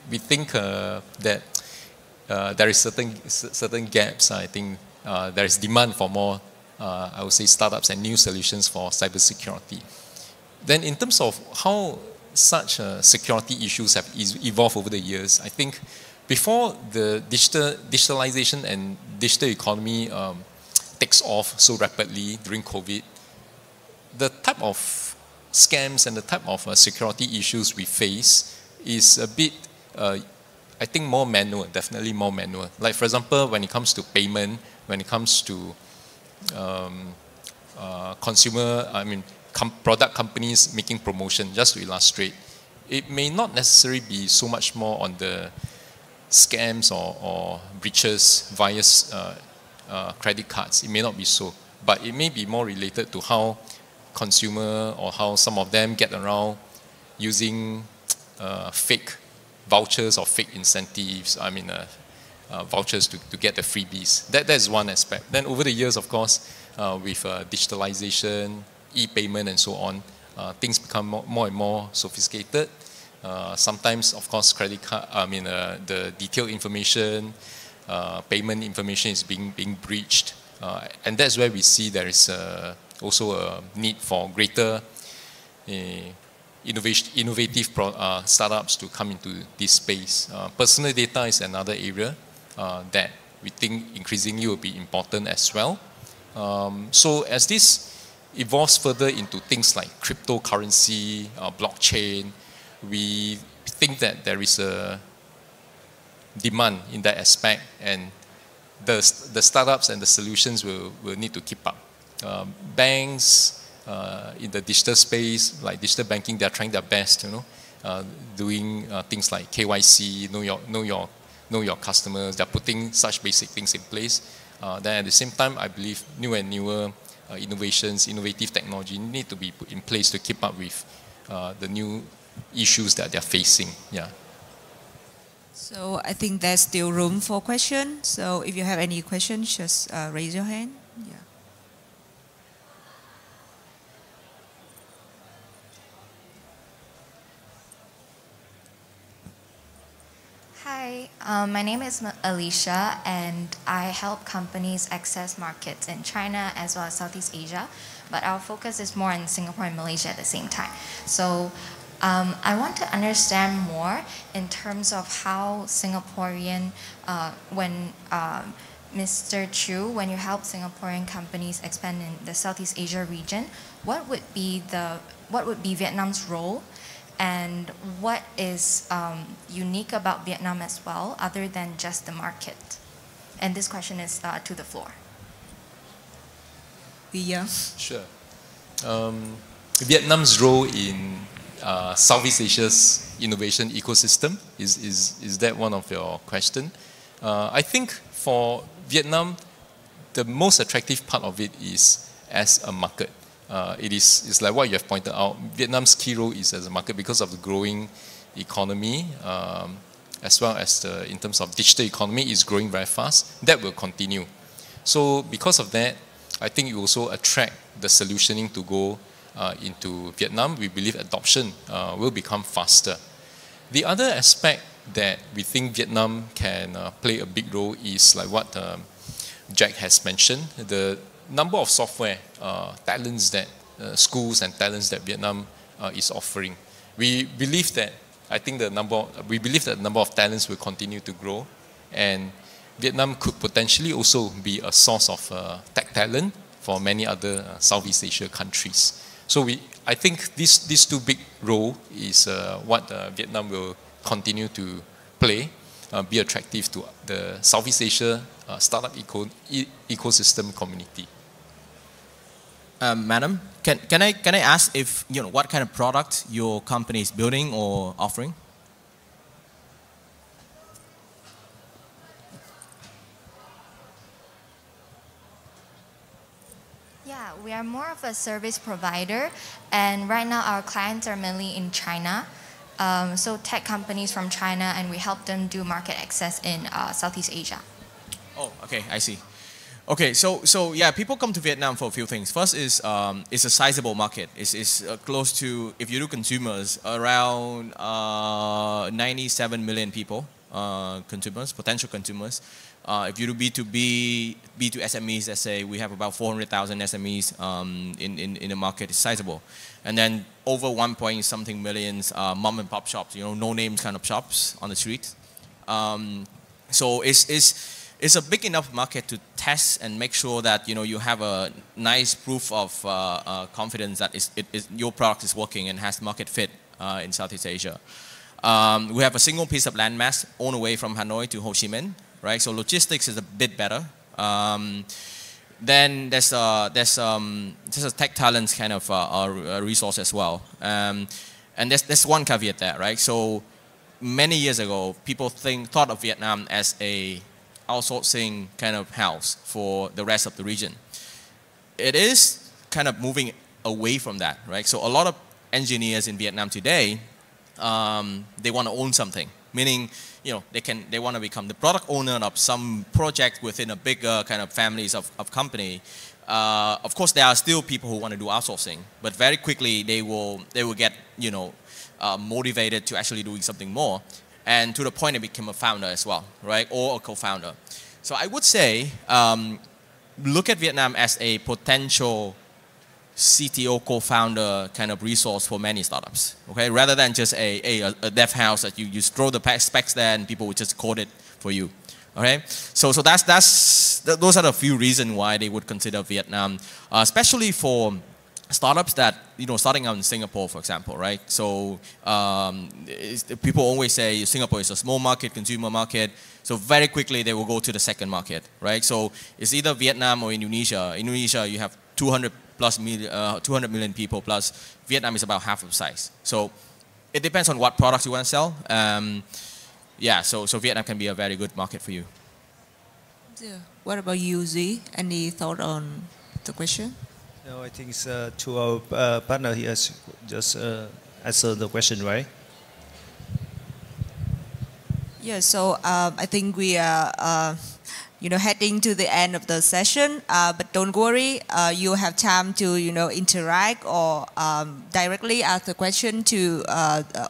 we think that there is certain gaps. I think there is demand for more, I would say, startups and new solutions for cybersecurity. Then in terms of how such security issues have evolved over the years, I think before the digitalization and digital economy takes off so rapidly during COVID, the type of scams and the type of security issues we face is a bit, I think, more manual, definitely more manual. Like, for example, when it comes to payment, when it comes to product companies making promotion, just to illustrate, it may not necessarily be so much more on the scams or breaches via credit cards. It may not be so, but it may be more related to how consumer or how some of them get around using fake vouchers or fake incentives, vouchers to get the freebies. That is one aspect. Then over the years, of course, with digitalization, e-payment and so on, things become more and more sophisticated. Sometimes, of course, credit card, the detailed information, payment information is being breached. And that's where we see there is also a need for greater innovative startups to come into this space. Personal data is another area that we think increasingly will be important as well. So as this evolves further into things like cryptocurrency, blockchain, we think that there is a demand in that aspect, and the startups and the solutions will need to keep up. Banks in the digital space, like digital banking, they're trying their best, doing things like KYC, know your customers. They're putting such basic things in place. Then at the same time, I believe new and newer innovations, innovative technology need to be put in place to keep up with the new issues that they're facing. Yeah. So I think there's still room for questions. So if you have any questions, just raise your hand. Yeah. Hi, my name is Alicia, and I help companies access markets in China as well as Southeast Asia, but our focus is more in Singapore and Malaysia at the same time. So I want to understand more in terms of how Singaporean, when Mr. Chew, when you help Singaporean companies expand in the Southeast Asia region, what would be Vietnam's role? And what is unique about Vietnam as well, other than just the market? And this question is to the floor. Yeah. Sure. Vietnam's role in Southeast Asia's innovation ecosystem, is that one of your questions? I think for Vietnam, the most attractive part of it is as a market. It's like what you have pointed out. Vietnam's key role is as a market because of the growing economy, as well as in terms of digital economy is growing very fast. That will continue. So because of that, I think it will also attract the solutioning to go into Vietnam. We believe adoption will become faster. The other aspect that we think Vietnam can play a big role is like what Jack has mentioned, the number of software talents that schools and talents that Vietnam is offering. We believe that the number of talents will continue to grow, and Vietnam could potentially also be a source of tech talent for many other Southeast Asia countries. So I think these two big roles is what Vietnam will continue to play, be attractive to the Southeast Asia startup ecosystem community. Madam, can I ask if what kind of product your company is building or offering? Yeah, we are more of a service provider, and right now our clients are mainly in China. So tech companies from China, and we help them do market access in Southeast Asia. Oh, okay, I see. Okay, so yeah, people come to Vietnam for a few things. First is it's a sizable market. It's close to, if you do consumers, around 97 million people, consumers, potential consumers. If you do B2B, B2 SMEs, let's say we have about 400,000 SMEs in the market. It's sizable, and then over 1 point something millions mom and pop shops, you know, no names kind of shops on the street. So it's a big enough market to test and make sure that, you know, you have a nice proof of confidence that your product is working and has market fit in Southeast Asia. We have a single piece of landmass all the way from Hanoi to Ho Chi Minh, right? So logistics is a bit better. Then there's a tech talents kind of resource as well. And there's one caveat there, right? So many years ago, people thought of Vietnam as a outsourcing kind of house for the rest of the region. It is kind of moving away from that, right? So a lot of engineers in Vietnam today, they want to own something, meaning, you know, they want to become the product owner of some project within a bigger kind of families of company. Of course, there are still people who want to do outsourcing, but very quickly they will get, you know, motivated to actually doing something more, and to the point they become a founder as well, right, or a co-founder. So I would say look at Vietnam as a potential CTO co-founder kind of resource for many startups, okay, rather than just a dev house that you just throw the specs there and people will just code it for you. Okay, so those are the few reasons why they would consider Vietnam, especially for startups that, you know, starting out in Singapore, for example, right? So people always say Singapore is a small market, consumer market. So very quickly they will go to the second market, right? So it's either Vietnam or Indonesia. Indonesia, you have 200 million people plus. Vietnam is about half of the size. So it depends on what products you want to sell. Yeah, so Vietnam can be a very good market for you. Yeah. What about you, Z? Any thought on the question? No, I think it's to our partner here just answer the question, right? Yeah, so I think we are you know, heading to the end of the session, but don't worry, you have time to, you know, interact or directly ask the question to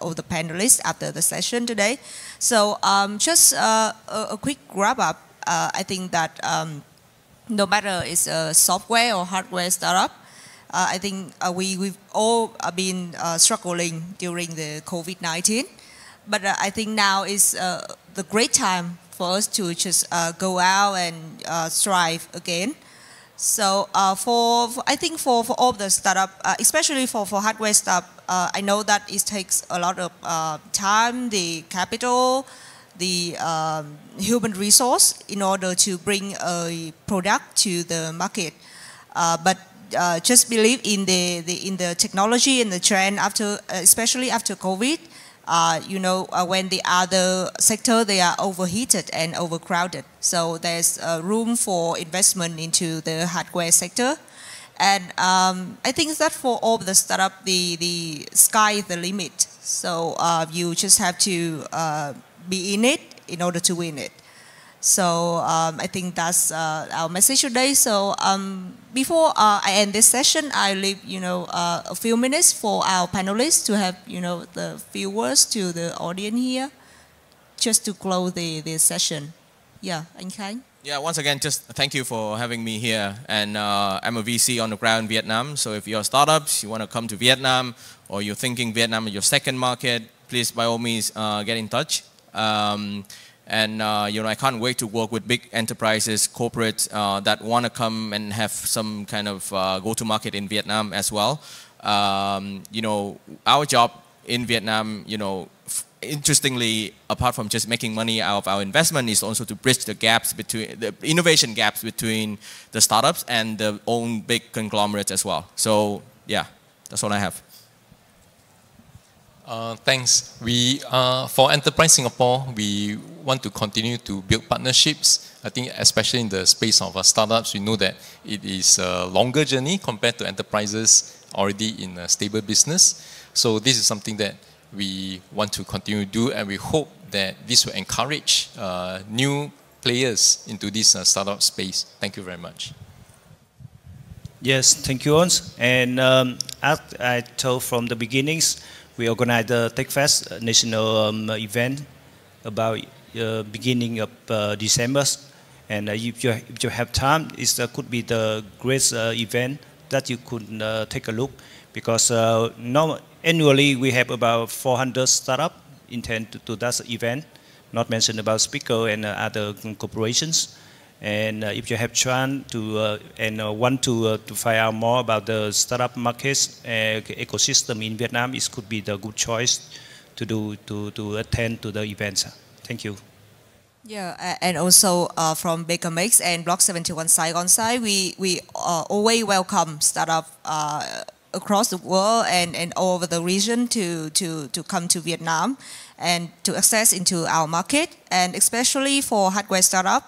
all the panelists after the session today. So just a quick wrap up. I think that no matter it's a software or hardware startup, I think we've all been struggling during the COVID-19, but I think now is the great time for us to just go out and strive again. So I think for all the startup, especially for hardware stuff, I know that it takes a lot of time, the capital, the human resource in order to bring a product to the market. But just believe in the technology and the trend after, especially after COVID. You know, when the other sector, they are overheated and overcrowded. So there's room for investment into the hardware sector. And I think that for all the startup, the sky is the limit. So you just have to be in it in order to win it. So I think that's our message today. So before I end this session, I leave, you know, a few minutes for our panelists to have, you know, the few words to the audience here, just to close the session. Yeah, anh Khánh. Yeah, once again, just thank you for having me here. And I'm a VC on the ground in Vietnam. So if you're startups, you want to come to Vietnam, or you're thinking Vietnam is your second market, please by all means get in touch. And you know, I can't wait to work with big enterprises, corporates that want to come and have some kind of go-to-market in Vietnam as well. You know, our job in Vietnam, you know, interestingly, apart from just making money out of our investment, is also to bridge the gaps between the innovation gaps between the startups and the own big conglomerates as well. So yeah, that's all I have. Thanks. For Enterprise Singapore, we want to continue to build partnerships. I think especially in the space of startups, we know that it is a longer journey compared to enterprises already in a stable business. So this is something that we want to continue to do, and we hope that this will encourage new players into this startup space. Thank you very much. Yes, thank you, Ons. And as I told from the beginnings, we organized the TechFest national event about beginning of December. And if you have time, it could be the great event that you could take a look, because annually we have about 400 startups intend to do that event, not mentioned about speaker and other corporations. And if you have chance to and want to find out more about the startup markets ecosystem in Vietnam, it could be the good choice to attend to the events. Thank you. Yeah, and also from BakerMax and Block 71 Saigon side, we always welcome startup across the world and all over the region to come to Vietnam and to access into our market. And especially for hardware startup,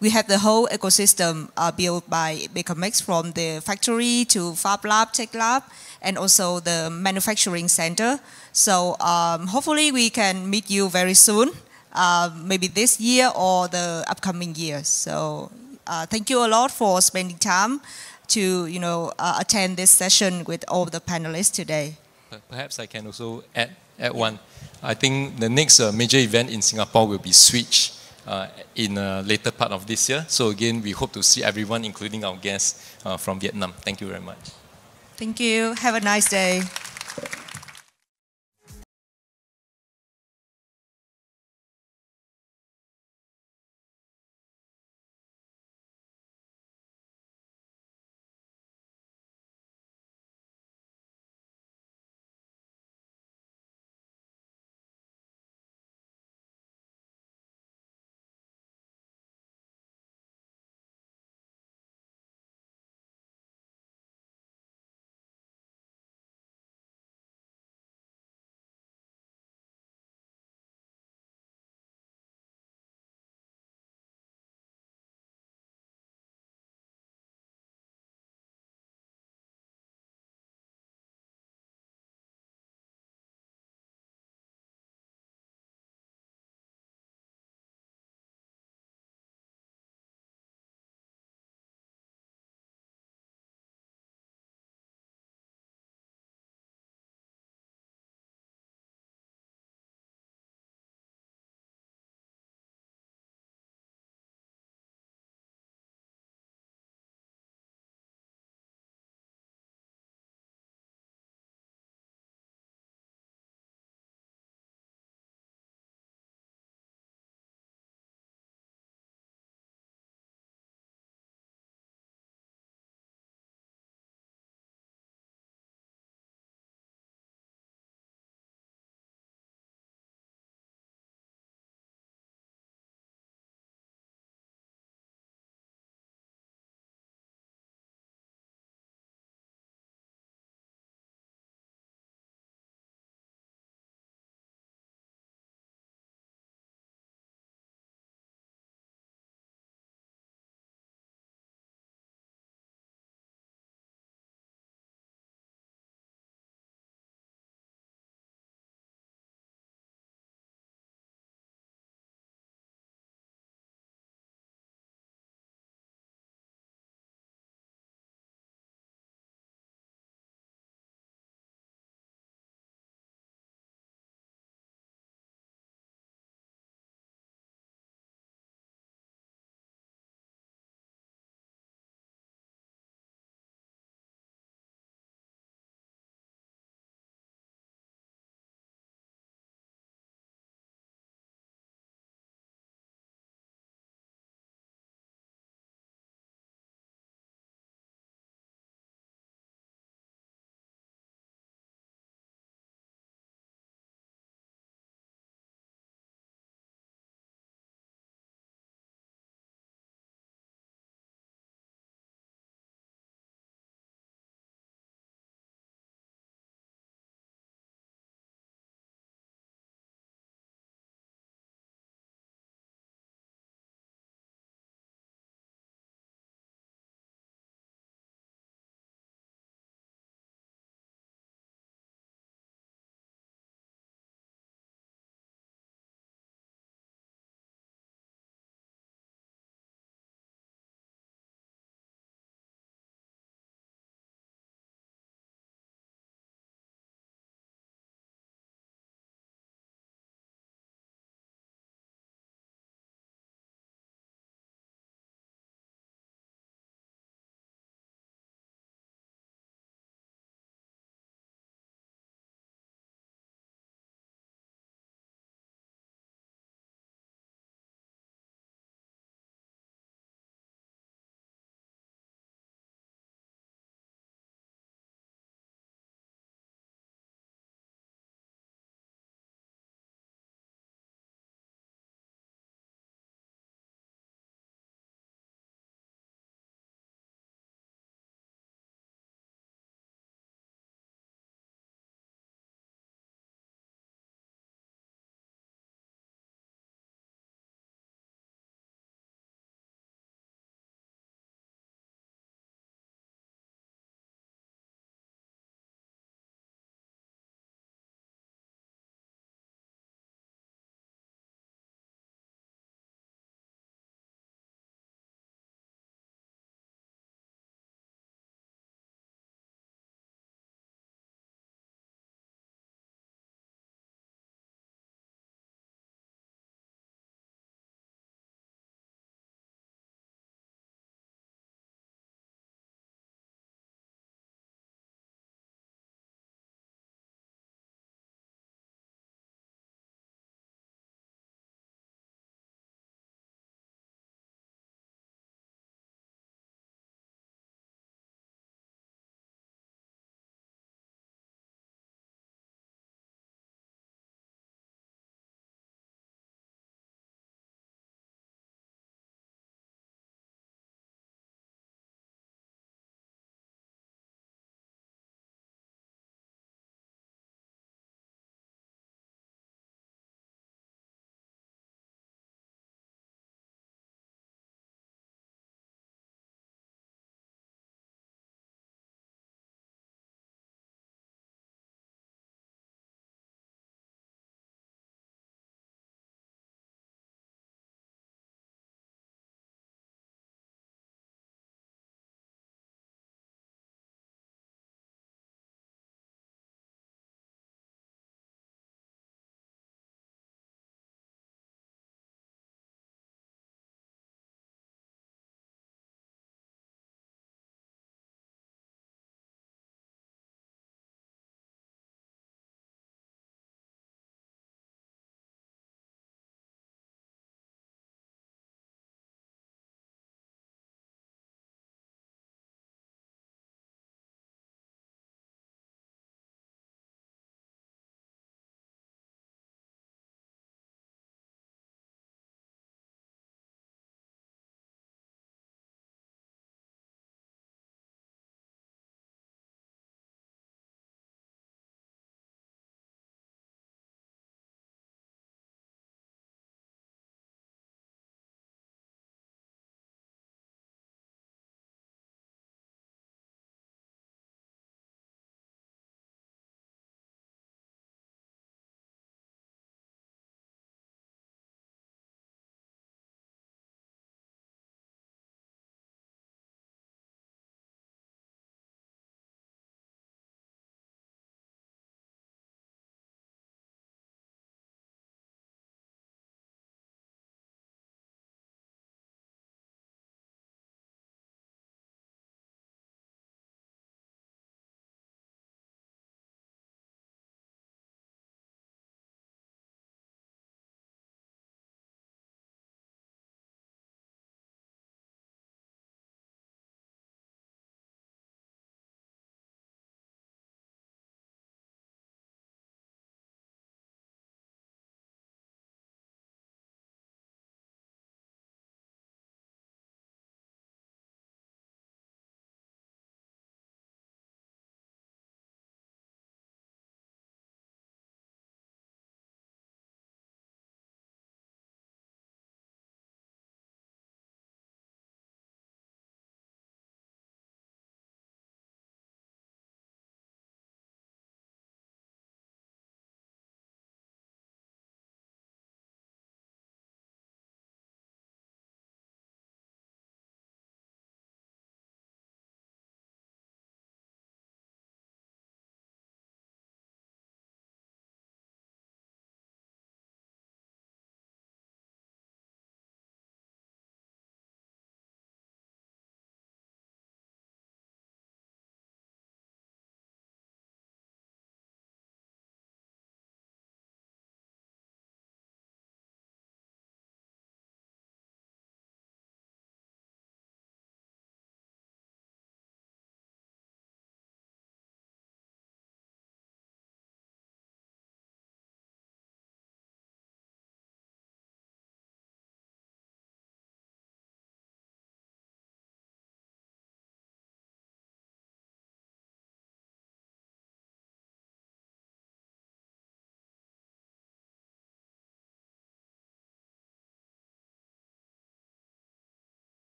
we have the whole ecosystem built by BakerMax, from the factory to Fab Lab, Tech Lab, and also the manufacturing center. So hopefully we can meet you very soon, maybe this year or the upcoming years. So thank you a lot for spending time to attend this session with all the panelists today. Perhaps I can also add one. I think the next major event in Singapore will be Switch in later part of this year. So again, we hope to see everyone, including our guests from Vietnam. Thank you very much. Thank you. Have a nice day.